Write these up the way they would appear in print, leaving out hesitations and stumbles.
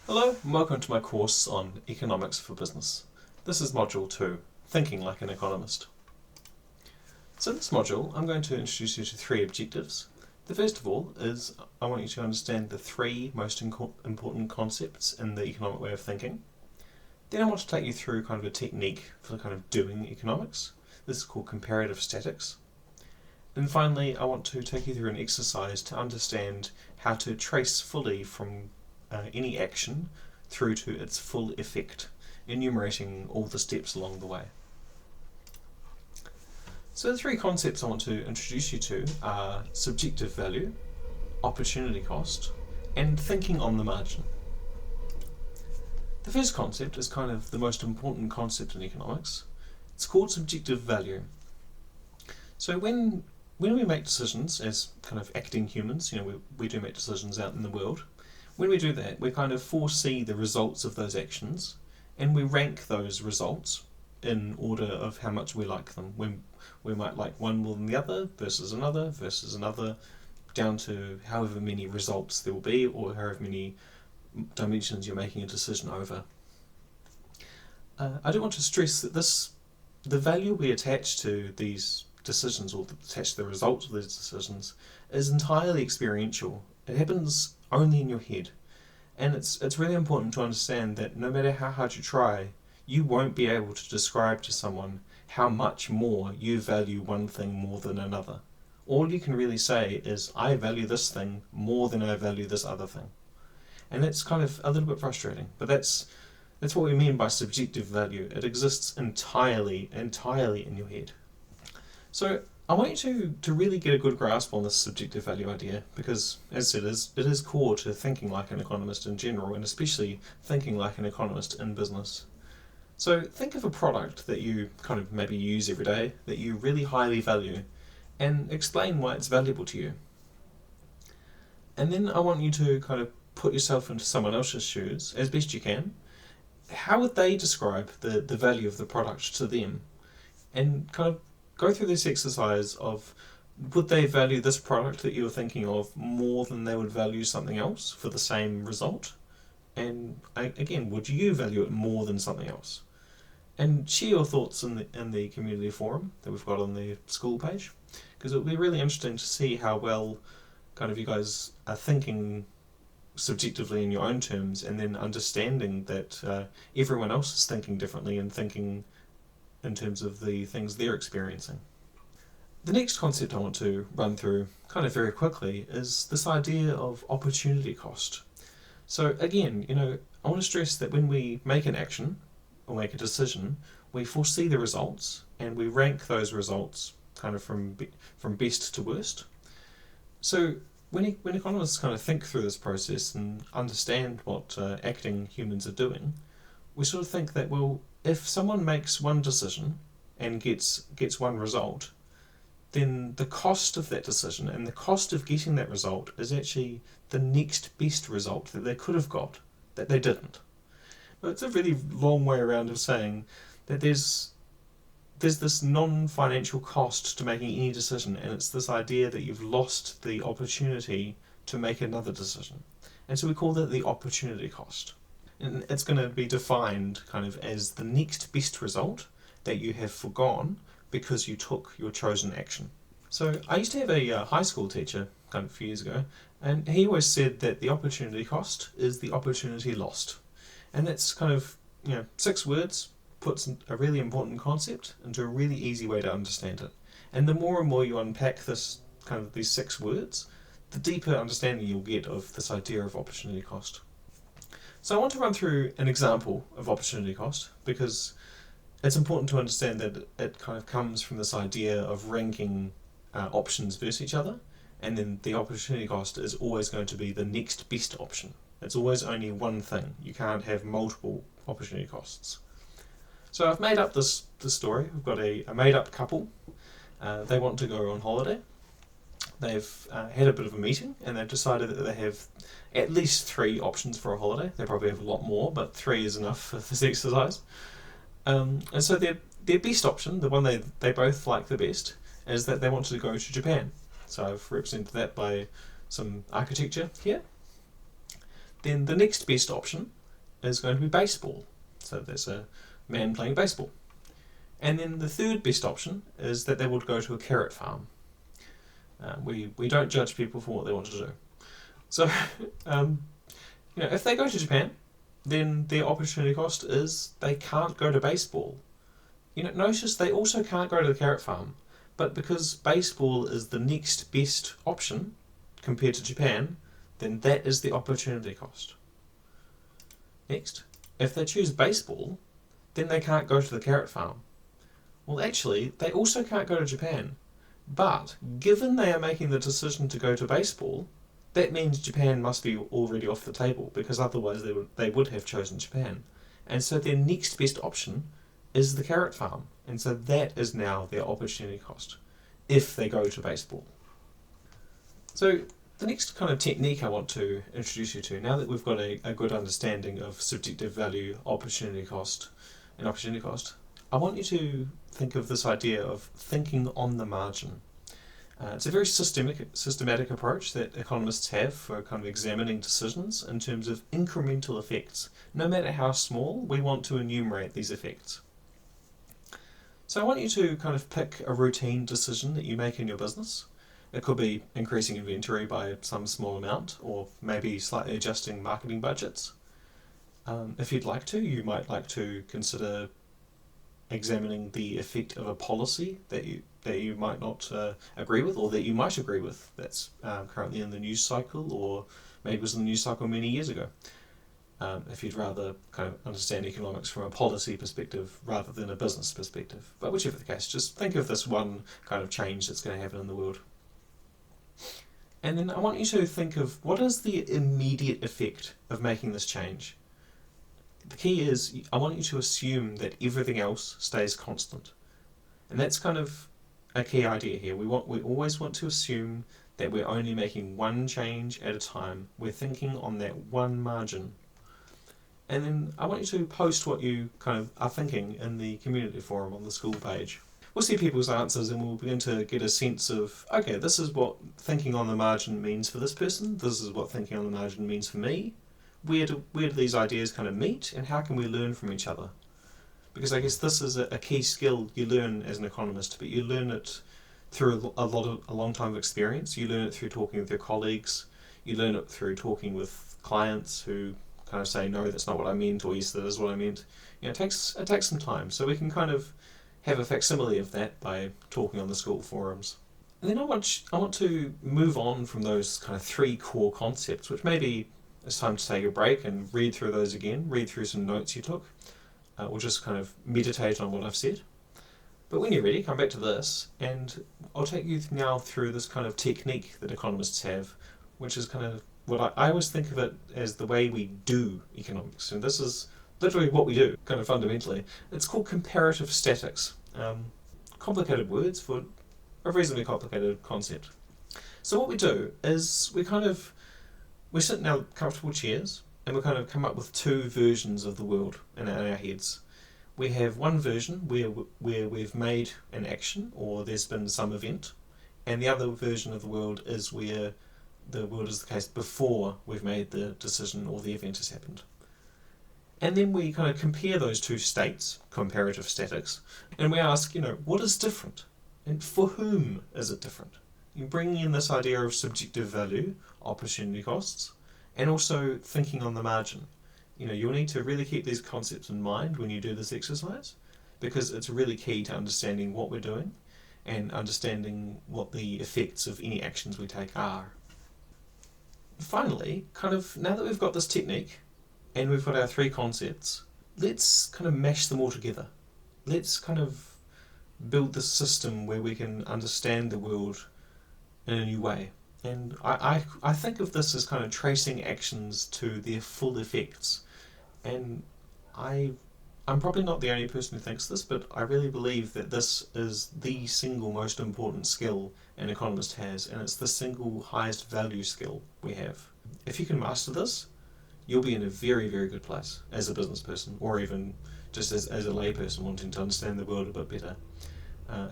Hello and welcome to my course on Economics for Business. This is Module 2, Thinking Like an Economist. So in this module I'm going to introduce you to three objectives. The first of all is I want you to understand the three most important concepts in the economic way of thinking. Then I want to take you through kind of a technique for kind of doing economics. This is called comparative statics. And finally I want to take you through an exercise to understand how to trace fully from any action through to its full effect, enumerating all the steps along the way. So the three concepts I want to introduce you to are subjective value, opportunity cost, and thinking on the margin. The first concept is kind of the most important concept in economics. It's called subjective value. So when we make decisions as kind of acting humans, we do make decisions out in the world. When we do that, we kind of foresee the results of those actions and we rank those results in order of how much we like them. We might like one more than the other versus another, down to however many results there will be or however many dimensions you're making a decision over. I do want to stress that the value we attach to these decisions or attach to the results of these decisions is entirely experiential. It happens only in your head. And it's really important to understand that no matter how hard you try, you won't be able to describe to someone how much more you value one thing more than another. All you can really say is, I value this thing more than I value this other thing. And that's kind of a little bit frustrating, but that's what we mean by subjective value. It exists entirely in your head. So I want you to really get a good grasp on this subjective value idea because, as I said, it is core to thinking like an economist in general and especially thinking like an economist in business. So think of a product that you kind of maybe use every day that you really highly value and explain why it's valuable to you. And then I want you to kind of put yourself into someone else's shoes as best you can. How would they describe the value of the product to them? And kind of go through this exercise of, would they value this product that you're thinking of more than they would value something else for the same result? And again, would you value it more than something else? And share your thoughts in the community forum that we've got on the school page, because it'll be really interesting to see how well kind of you guys are thinking subjectively in your own terms and then understanding that everyone else is thinking differently and thinking in terms of the things they're experiencing. The next concept I want to run through kind of very quickly is this idea of opportunity cost. So again, I want to stress that when we make an action or make a decision, we foresee the results and we rank those results kind of from best to worst. So when economists kind of think through this process and understand what acting humans are doing, we sort of think that, well, if someone makes one decision and gets one result, then the cost of that decision and the cost of getting that result is actually the next best result that they could have got that they didn't. But it's a really long way around of saying that there's this non-financial cost to making any decision, and it's this idea that you've lost the opportunity to make another decision. And so we call that the opportunity cost. And it's going to be defined kind of as the next best result that you have forgone because you took your chosen action. So I used to have a high school teacher kind of a few years ago, and he always said that the opportunity cost is the opportunity lost. And that's kind of, 6 words, puts a really important concept into a really easy way to understand it. And the more and more you unpack this kind of these 6 words, the deeper understanding you'll get of this idea of opportunity cost. So I want to run through an example of opportunity cost because it's important to understand that it kind of comes from this idea of ranking options versus each other, and then the opportunity cost is always going to be the next best option. It's always only one thing. You can't have multiple opportunity costs. So I've made up this story. We've got a made up couple. They want to go on holiday. They've had a bit of a meeting and they've decided that they have at least 3 options for a holiday. They probably have a lot more, but 3 is enough for this exercise. And so their best option, the one they both like the best, is that they want to go to Japan. So I've represented that by some architecture here. then the next best option is going to be baseball. So there's a man playing baseball. And then the third best option is that they would go to a carrot farm. We don't judge people for what they want to do. So, if they go to Japan, then their opportunity cost is they can't go to baseball. Notice they also can't go to the carrot farm, but because baseball is the next best option compared to Japan, then that is the opportunity cost. Next, if they choose baseball, then they can't go to the carrot farm. Well, actually, they also can't go to Japan, but given they are making the decision to go to baseball, that means Japan must be already off the table, because otherwise they would have chosen Japan. And so their next best option is the carrot farm, and so that is now their opportunity cost if they go to baseball. So the next kind of technique I want to introduce you to, now that we've got a good understanding of subjective value, opportunity cost, and opportunity cost, I want you to think of this idea of thinking on the margin. It's a very systematic approach that economists have for kind of examining decisions in terms of incremental effects. No matter how small, we want to enumerate these effects. So I want you to kind of pick a routine decision that you make in your business. It could be increasing inventory by some small amount, or maybe slightly adjusting marketing budgets. If you'd like to, you might like to consider examining the effect of a policy that you might not agree with, or that you might agree with, that's currently in the news cycle, or maybe was in the news cycle many years ago. If you'd rather kind of understand economics from a policy perspective rather than a business perspective. But whichever the case, just think of this one kind of change that's going to happen in the world. And then I want you to think of what is the immediate effect of making this change. The key is I want you to assume that everything else stays constant. And that's kind of a key idea here. We always want to assume that we're only making one change at a time. We're thinking on that one margin. And then I want you to post what you kind of are thinking in the community forum on the school page. We'll see people's answers and we'll begin to get a sense of, okay, this is what thinking on the margin means for this person, this is what thinking on the margin means for me. Where do these ideas kind of meet, and how can we learn from each other? Because I guess this is a key skill you learn as an economist, but you learn it through a long time of experience. You learn it through talking with your colleagues. You learn it through talking with clients who kind of say, no, that's not what I meant, or yes, that is what I meant. It takes some time, so we can kind of have a facsimile of that by talking on the school forums. And then I want to move on from those kind of three core concepts, which maybe it's time to take a break and read through those again, read through some notes you took, or just kind of meditate on what I've said. But when you're ready, come back to this, and I'll take you now through this kind of technique that economists have, which is kind of what I always think of it as the way we do economics. And this is literally what we do, kind of fundamentally. It's called comparative statics. Complicated words for a reasonably complicated concept. So what we do is we sit in our comfortable chairs and we kind of come up with two versions of the world in our heads. We have one version where we've made an action or there's been some event, and the other version of the world is where the world is the case before we've made the decision or the event has happened. And then we kind of compare those two states, comparative statics, and we ask, what is different? And for whom is it different? You bring in this idea of subjective value, opportunity costs, and also thinking on the margin. You'll need to really keep these concepts in mind when you do this exercise, because it's really key to understanding what we're doing and understanding what the effects of any actions we take are. Finally, now that we've got this technique and we've got our three concepts, let's kind of mash them all together. Let's kind of build this system where we can understand the world in a new way. And I think of this as kind of tracing actions to their full effects. And I'm probably not the only person who thinks this, but I really believe that this is the single most important skill an economist has, and it's the single highest value skill we have. If you can master this, you'll be in a very, very good place as a business person, or even just as a layperson wanting to understand the world a bit better.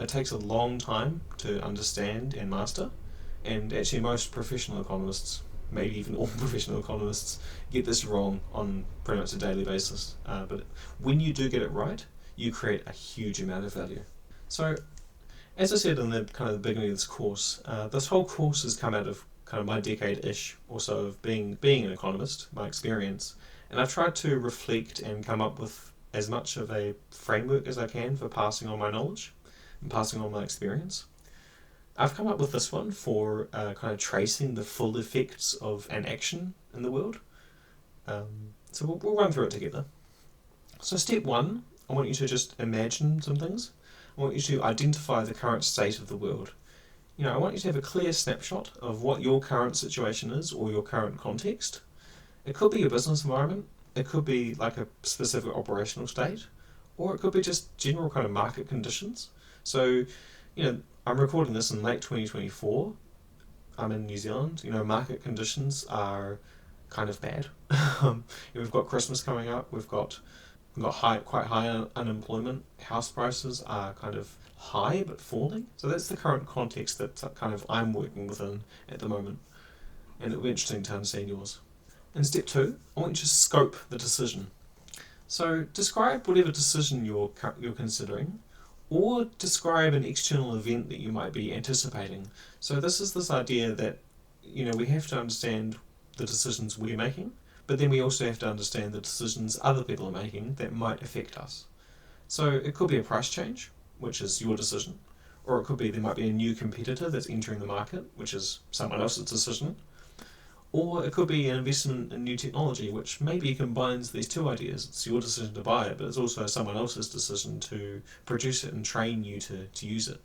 It takes a long time to understand and master, and actually most professional economists maybe even all professional economists get this wrong on pretty much a daily basis. But when you do get it right, you create a huge amount of value. So, as I said in the kind of the beginning of this whole course has come out of kind of my decade-ish or so of being an economist, my experience, and I've tried to reflect and come up with as much of a framework as I can for passing on my knowledge and passing on my experience. I've come up with this one for kind of tracing the full effects of an action in the world. So we'll run through it together. So step one, I want you to just imagine some things. I want you to identify the current state of the world. I want you to have a clear snapshot of what your current situation is or your current context. It could be your business environment, it could be like a specific operational state, or it could be just general kind of market conditions. So, I'm recording this in late 2024. I'm in New Zealand. Market conditions are kind of bad. We've got Christmas coming up. We've got quite high unemployment. House prices are kind of high but falling. So that's the current context that kind of I'm working within at the moment. And it'll be interesting to understand yours. In step two, I want you to scope the decision. So describe whatever decision you're considering, or describe an external event that you might be anticipating. So this idea that we have to understand the decisions we're making, but then we also have to understand the decisions other people are making that might affect us. So it could be a price change, which is your decision, or it could be there might be a new competitor that's entering the market, which is someone else's decision, or it could be an investment in new technology, which maybe combines these two ideas. It's your decision to buy it, but it's also someone else's decision to produce it and train you to use it.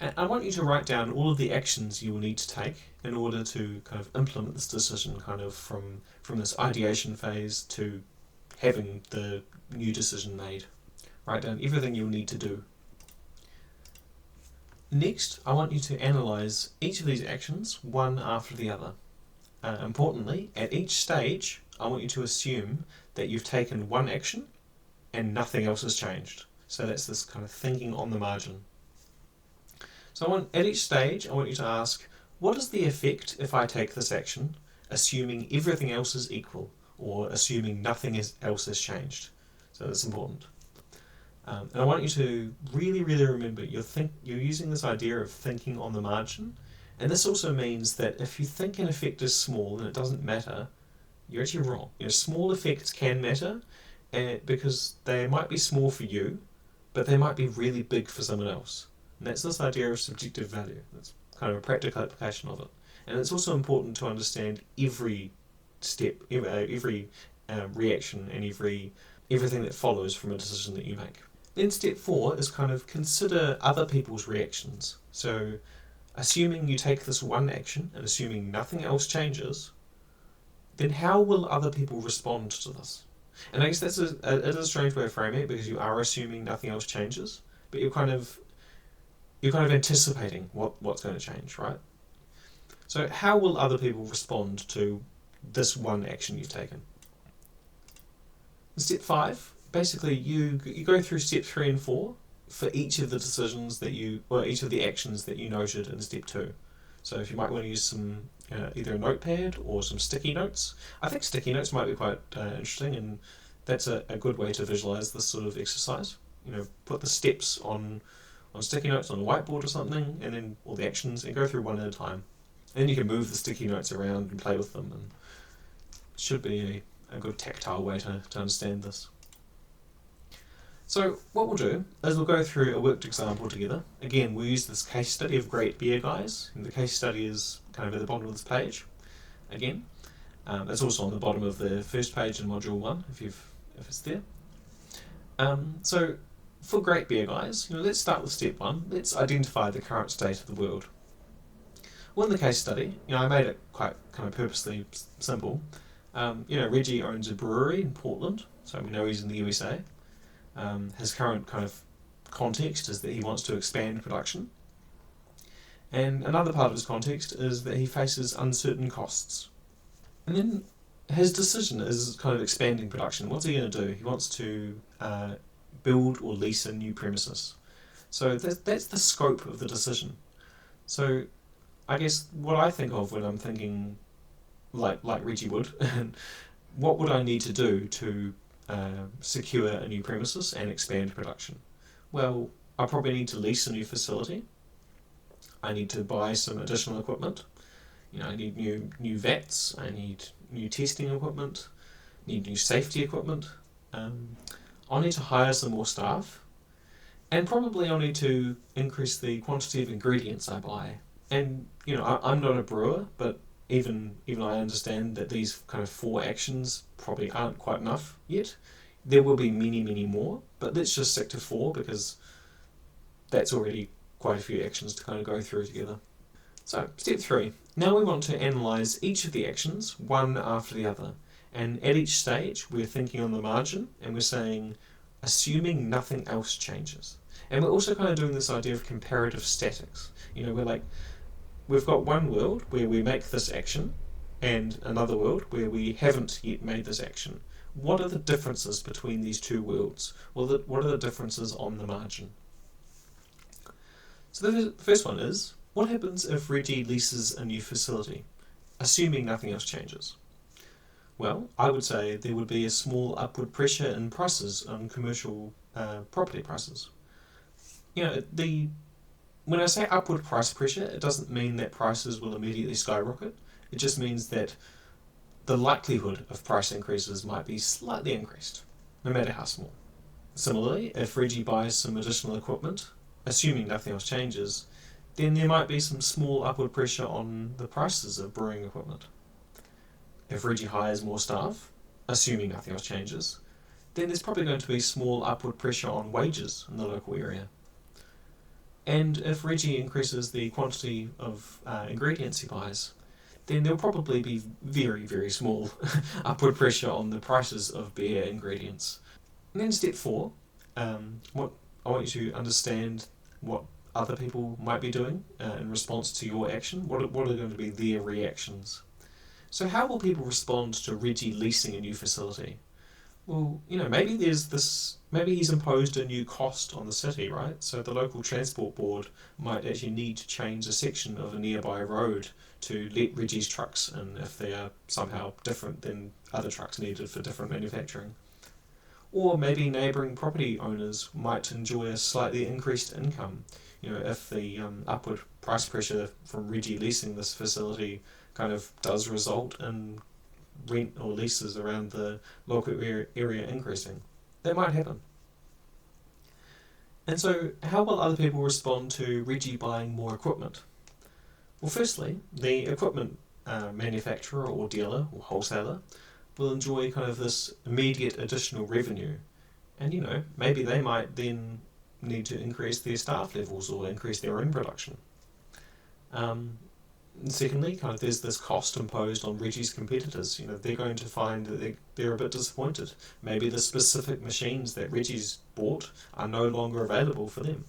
And I want you to write down all of the actions you will need to take in order to kind of implement this decision, kind of from this ideation phase to having the new decision made. Write down everything you'll need to do. Next, I want you to analyse each of these actions one after the other. Importantly, at each stage, I want you to assume that you've taken one action and nothing else has changed. So that's this kind of thinking on the margin. So at each stage, I want you to ask, what is the effect if I take this action, assuming everything else is equal, or assuming nothing else has changed? So that's important. And I want you to really, really remember, you're using this idea of thinking on the margin. And this also means that if you think an effect is small and it doesn't matter, you're actually wrong. Small effects can matter because they might be small for you, but they might be really big for someone else. And that's this idea of subjective value. That's kind of a practical application of it. And it's also important to understand every step, every reaction and everything that follows from a decision that you make. Then step 4 is kind of consider other people's reactions. So assuming you take this one action and assuming nothing else changes, then how will other people respond to this? And I guess it is a strange way of framing it because you are assuming nothing else changes, but you're kind of anticipating what's going to change, right? So how will other people respond to this one action you've taken? In step 5, basically you go through step 3 and 4 for each of the decisions each of the actions that you noted in step 2. So if you might want to use some either a notepad or some sticky notes. I think sticky notes might be quite interesting, and that's a good way to visualize this sort of exercise. Put the steps on sticky notes on a whiteboard or something, and then all the actions, and go through one at a time. And then you can move the sticky notes around and play with them, and it should be a good tactile way to understand this. So what we'll do is we'll go through a worked example together. Again, we'll use this case study of Great Beer Guys, and the case study is kind of at the bottom of this page. Again, it's also on the bottom of the first page in Module 1, if it's there. So for Great Beer Guys, let's start with step 1. Let's identify the current state of the world. Well, in the case study, I made it quite kind of purposely simple. Reggie owns a brewery in Portland, so we know he's in the USA. His current kind of context is that he wants to expand production. And another part of his context is that he faces uncertain costs. And then his decision is kind of expanding production. What's he going to do? He wants to build or lease a new premises. So that's the scope of the decision. So I guess what I think of when I'm thinking like Reggie would, what would I need to do to secure a new premises and expand production? Well, I probably need to lease a new facility. I need to buy some additional equipment. I need new vets. I need new testing equipment. Need new safety equipment. I'll need to hire some more staff, and probably I'll need to increase the quantity of ingredients I buy. And I'm not a brewer, but even I understand that these kind of 4 actions probably aren't quite enough yet. There will be many more, but let's just stick to 4 because that's already quite a few actions to kind of go through together. So, step 3. Now we want to analyse each of the actions, one after the other. And at each stage, we're thinking on the margin, and we're saying, assuming nothing else changes. And we're also kind of doing this idea of comparative statics. We're like, we've got one world where we make this action, and another world where we haven't yet made this action. What are the differences between these two worlds? Well, what are the differences on the margin? So the first one is, what happens if Reggie leases a new facility, assuming nothing else changes? Well, I would say there would be a small upward pressure in prices on commercial property prices. When I say upward price pressure, it doesn't mean that prices will immediately skyrocket. It just means that the likelihood of price increases might be slightly increased, no matter how small. Similarly, if Reggie buys some additional equipment, assuming nothing else changes, then there might be some small upward pressure on the prices of brewing equipment. If Reggie hires more staff, assuming nothing else changes, then there's probably going to be small upward pressure on wages in the local area. And if Reggie increases the quantity of ingredients he buys, then there'll probably be very small upward pressure on the prices of beer ingredients. And then step 4, what I want you to understand what other people might be doing in response to your action. What are going to be their reactions? So how will people respond to Reggie leasing a new facility? Well, maybe he's imposed a new cost on the city, right? So the local transport board might actually need to change a section of a nearby road to let Reggie's trucks in if they are somehow different than other trucks needed for different manufacturing. Or maybe neighbouring property owners might enjoy a slightly increased income. If the upward price pressure from Reggie leasing this facility kind of does result in rent or leases around the local area increasing. That might happen. And so, how will other people respond to Reggie buying more equipment? Well, firstly, the equipment manufacturer or dealer or wholesaler will enjoy kind of this immediate additional revenue. And maybe they might then need to increase their staff levels or increase their own production. Secondly, kind of there's this cost imposed on Reggie's competitors. They're going to find that they're a bit disappointed. Maybe the specific machines that Reggie's bought are no longer available for them.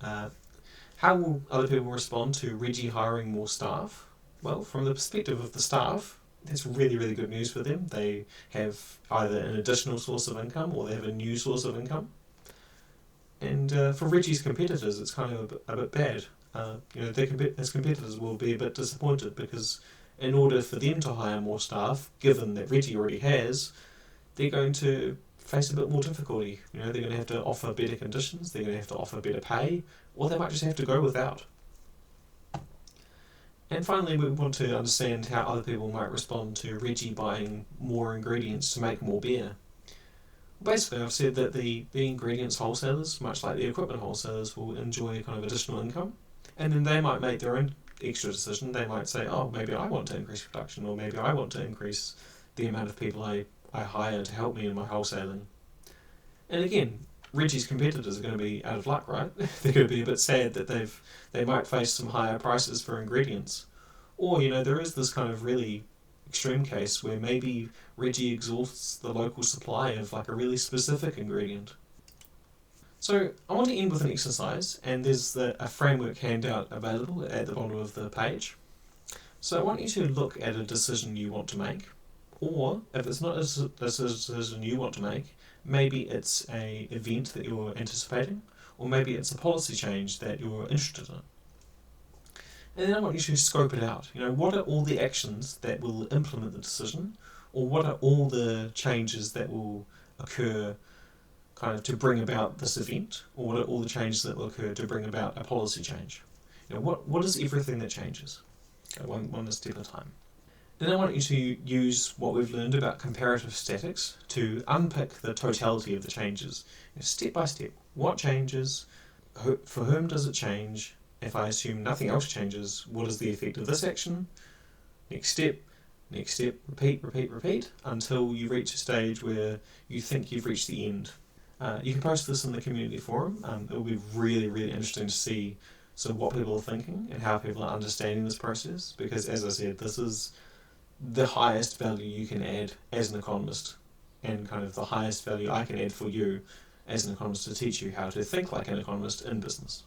How will other people respond to Reggie hiring more staff? Well, from the perspective of the staff, that's really good news for them. They have either an additional source of income or they have a new source of income. And for Reggie's competitors, it's kind of a bit bad. His competitors will be a bit disappointed because in order for them to hire more staff, given that Reggie already has, they're going to face a bit more difficulty. They're going to have to offer better conditions, they're going to have to offer better pay, or they might just have to go without. And finally, we want to understand how other people might respond to Reggie buying more ingredients to make more beer. Basically, I've said that the ingredients wholesalers, much like the equipment wholesalers, will enjoy kind of additional income, and then they might make their own extra decision. They might say, oh, maybe I want to increase production, or maybe I want to increase the amount of people I hire to help me in my wholesaling. And again, Reggie's competitors are going to be out of luck, right? They're going to be a bit sad that they might face some higher prices for ingredients. Or, there is this kind of really extreme case where maybe Reggie exhausts the local supply of like a really specific ingredient. So I want to end with an exercise, and there's a framework handout available at the bottom of the page. So I want you to look at a decision you want to make, or if it's not a decision you want to make, maybe it's an event that you're anticipating, or maybe it's a policy change that you're interested in. And then I want you to scope it out. What are all the actions that will implement the decision, or what are all the changes that will occur kind of to bring about this event, or what are all the changes that will occur to bring about a policy change? What is everything that changes? One step at a time. Then I want you to use what we've learned about comparative statics to unpick the totality of the changes. Step by step, what changes, for whom does it change? If I assume nothing else changes, what is the effect of this action? Next step, repeat, until you reach a stage where you think you've reached the end. You can post this in the community forum. It will be really, really interesting to see sort of what people are thinking and how people are understanding this process, because as I said, this is the highest value you can add as an economist, and kind of the highest value I can add for you as an economist to teach you how to think like an economist in business.